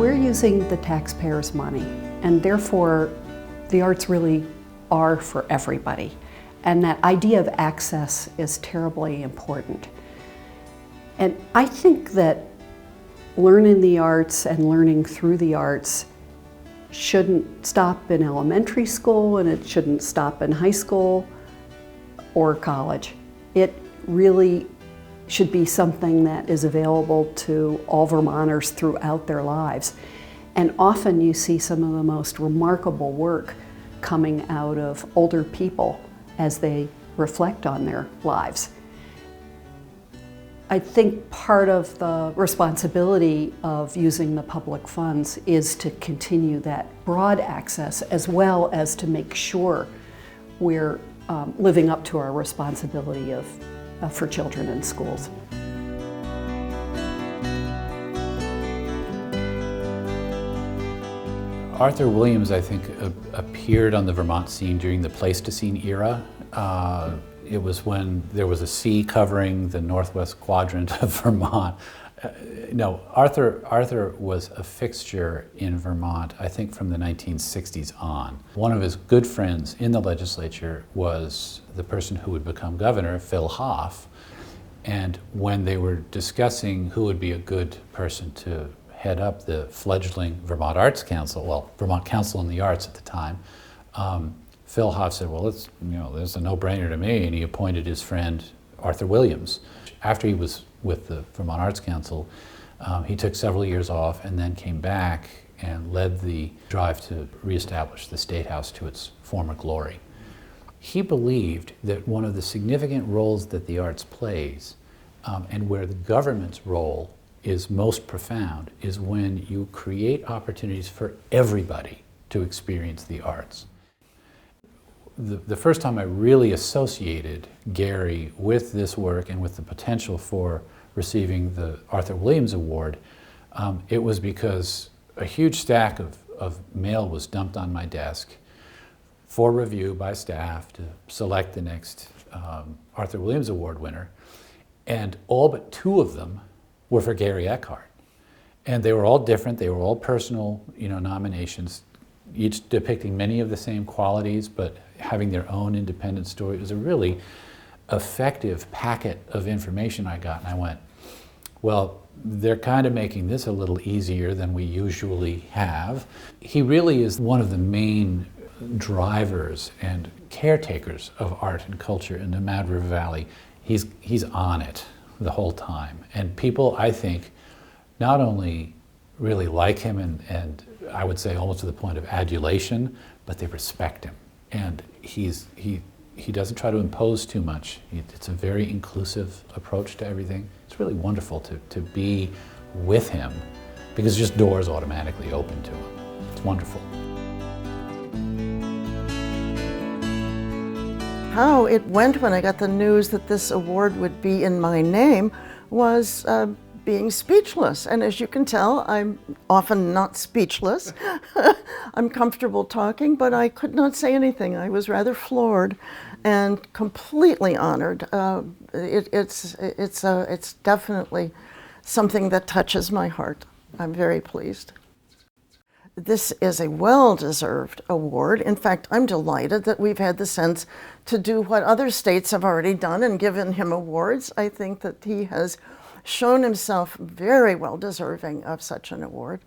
We're using the taxpayers' money, and therefore the arts really are for everybody. And that idea of access is terribly important. And I think that learning the arts and learning through the arts shouldn't stop in elementary school, and it shouldn't stop in high school or college. It really should be something that is available to all Vermonters throughout their lives. And often you see some of the most remarkable work coming out of older people as they reflect on their lives. I think part of the responsibility of using the public funds is to continue that broad access, as well as to make sure we're living up to our responsibility for children in schools. Arthur Williams, I think, appeared on the Vermont scene during the Pleistocene era. It was when there was a sea covering the northwest quadrant of Vermont. No, Arthur was a fixture in Vermont, I think, from the 1960s on. One of his good friends in the legislature was the person who would become governor, Phil Hoff. And when they were discussing who would be a good person to head up the fledgling Vermont Arts Council, well, Vermont Council on the Arts at the time, Phil Hoff said, well, this is a no-brainer to me, and he appointed his friend Arthur Williams. After he was with the Vermont Arts Council, he took several years off and then came back and led the drive to reestablish the State House to its former glory. He believed that one of the significant roles that the arts plays, and where the government's role is most profound, is when you create opportunities for everybody to experience the arts. The first time I really associated Gary with this work and with the potential for receiving the Arthur Williams Award, it was because a huge stack of mail was dumped on my desk for review by staff to select the next Arthur Williams Award winner, and all but two of them were for Gary Eckhart. And they were all different, they were all personal, nominations, each depicting many of the same qualities, but having their own independent story. It was a really effective packet of information I got, and I went, well, they're kind of making this a little easier than we usually have. He really is one of the main drivers and caretakers of art and culture in the Mad River Valley. He's on it the whole time. And people, I think, not only really like him and I would say almost to the point of adulation, but they respect him. And he doesn't try to impose too much. It's a very inclusive approach to everything. It's really wonderful to be with him because just doors automatically open to him. It's wonderful. How it went when I got the news that this award would be in my name was being speechless. And as you can tell, I'm often not speechless. I'm comfortable talking, but I could not say anything. I was rather floored and completely honored. It's definitely something that touches my heart. I'm very pleased. This is a well-deserved award. In fact, I'm delighted that we've had the sense to do what other states have already done and given him awards. I think that he has shown himself very well deserving of such an award.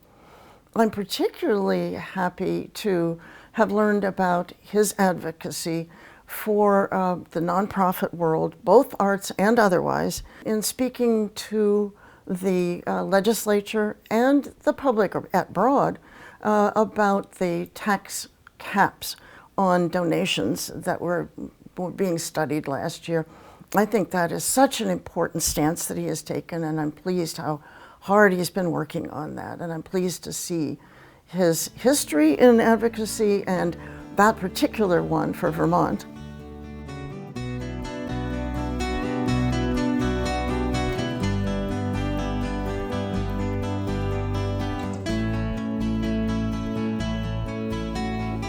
I'm particularly happy to have learned about his advocacy for the nonprofit world, both arts and otherwise, in speaking to the legislature and the public at broad about the tax caps on donations that were being studied last year. I think that is such an important stance that he has taken, and I'm pleased how hard he's been working on that. And I'm pleased to see his history in advocacy and that particular one for Vermont.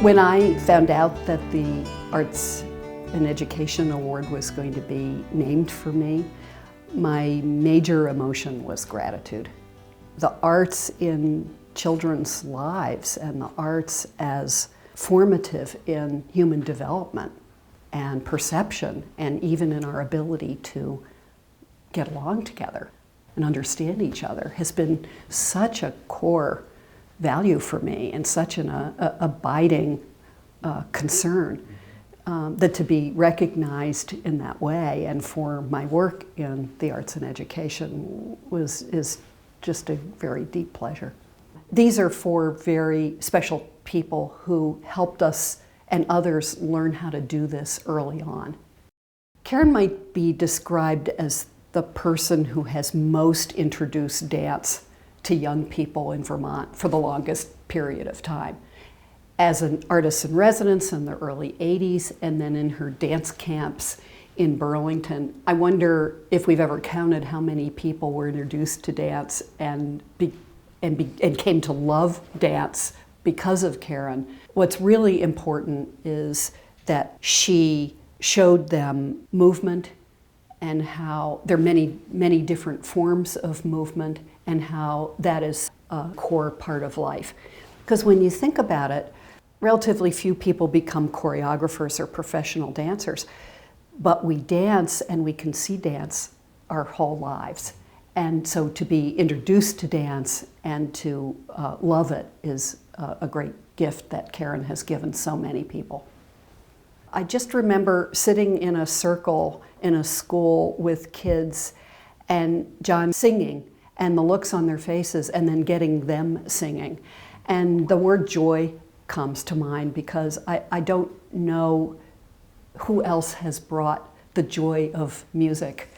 When I found out that the Arts and Education Award was going to be named for me, my major emotion was gratitude. The arts in children's lives and the arts as formative in human development and perception, and even in our ability to get along together and understand each other, has been such a core value for me and such an abiding concern, that to be recognized in that way and for my work in the arts and education is just a very deep pleasure. These are four very special people who helped us and others learn how to do this early on. Karen might be described as the person who has most introduced dance to young people in Vermont for the longest period of time. As an artist in residence in the early 80s, and then in her dance camps in Burlington. I wonder if we've ever counted how many people were introduced to dance and came to love dance because of Karen. What's really important is that she showed them movement and how there are many different forms of movement and how that is a core part of life. Because when you think about it, relatively few people become choreographers or professional dancers, but we dance and we can see dance our whole lives. And so to be introduced to dance and to love it is a great gift that Karen has given so many people. I just remember sitting in a circle in a school with kids and John singing and the looks on their faces and then getting them singing. And the word joy comes to mind because I don't know who else has brought the joy of music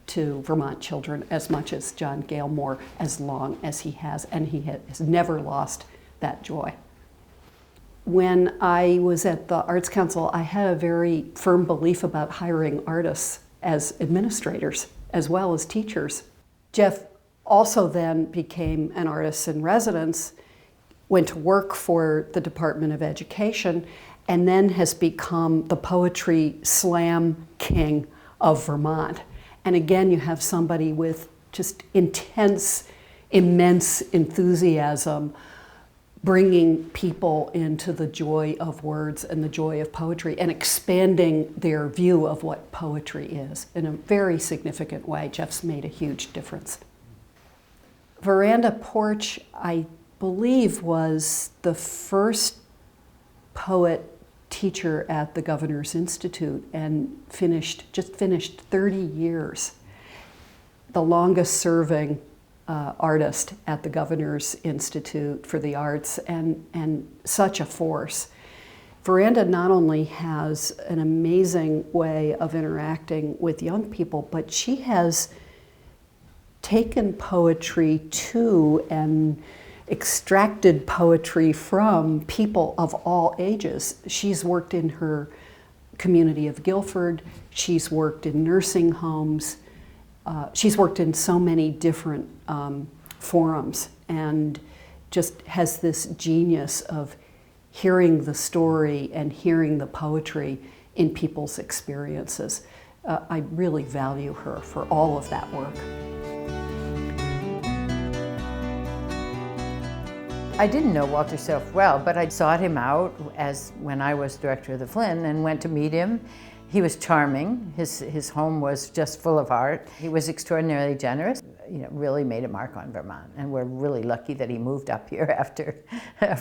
to Vermont children as much as John Galemore, as long as he has, and he has never lost that joy. When I was at the Arts Council, I had a very firm belief about hiring artists as administrators as well as teachers. Jeff also then became an artist in residence, went to work for the Department of Education, and then has become the poetry slam king of Vermont. And again, you have somebody with just intense, immense enthusiasm, bringing people into the joy of words and the joy of poetry and expanding their view of what poetry is in a very significant way. Jeff's made a huge difference. Veranda Porch, I believe, was the first poet teacher at the Governor's Institute and just finished 30 years. The longest serving artist at the Governor's Institute for the Arts, and such a force. Veranda not only has an amazing way of interacting with young people, but she has taken poetry to and extracted poetry from people of all ages. She's worked in her community of Guilford, she's worked in nursing homes, she's worked in so many different forums, and just has this genius of hearing the story and hearing the poetry in people's experiences. I really value her for all of that work. I didn't know Walter Self well, but I sought him out when I was director of the Flynn and went to meet him. He was charming. His home was just full of art. He was extraordinarily generous. Really made a mark on Vermont, and we're really lucky that he moved up here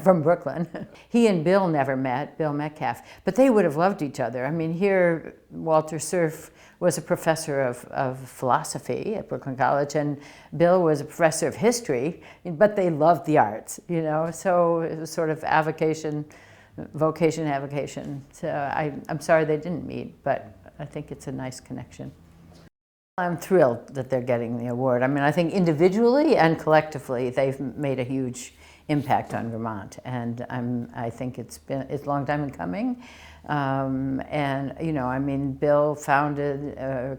from Brooklyn. He and Bill never met, Bill Metcalf, but they would have loved each other. I mean, here Walter Cerf was a professor of philosophy at Brooklyn College, and Bill was a professor of history, but they loved the arts, so it was sort of vocation, avocation. So I'm sorry they didn't meet, but I think it's a nice connection. I'm thrilled that they're getting the award. I mean, I think individually and collectively, they've made a huge impact on Vermont, and I think it's a long time in coming. Bill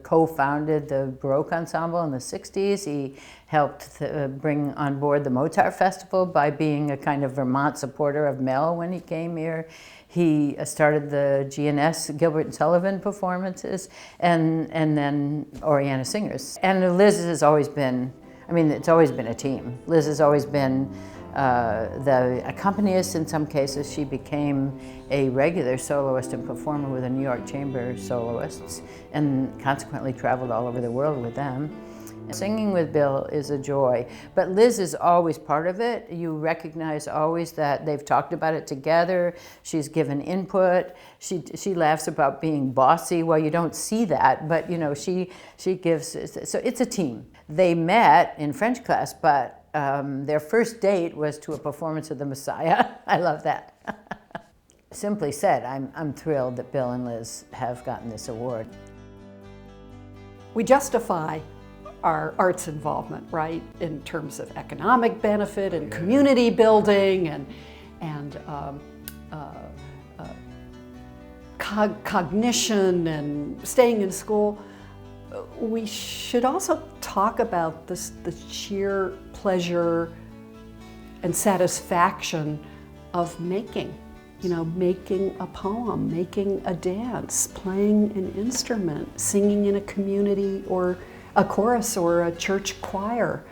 co-founded the Baroque Ensemble in the 60s. He helped bring on board the Mozart Festival by being a kind of Vermont supporter of Mel when he came here. He started the GNS, Gilbert and Sullivan performances, and then Oriana Singers. And Liz has always been I mean, it's always been a team. Liz has always been the accompanist in some cases. She became a regular soloist and performer with the New York Chamber Soloists and consequently traveled all over the world with them. Singing with Bill is a joy, but Liz is always part of it. You recognize always that they've talked about it together. She's given input. She laughs about being bossy. Well, you don't see that, but you know, she gives, so it's a team. They met in French class, but their first date was to a performance of The Messiah. I love that. Simply said, I'm thrilled that Bill and Liz have gotten this award. We justify our arts involvement, right, in terms of economic benefit and community building and cognition and staying in school. We should also talk about the sheer pleasure and satisfaction of making. You know, making a poem, making a dance, playing an instrument, singing in a community or a chorus or a church choir,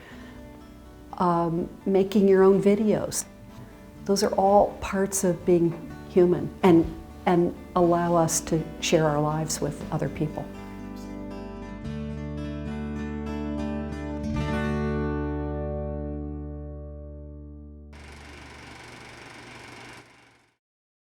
making your own videos. Those are all parts of being human and allow us to share our lives with other people.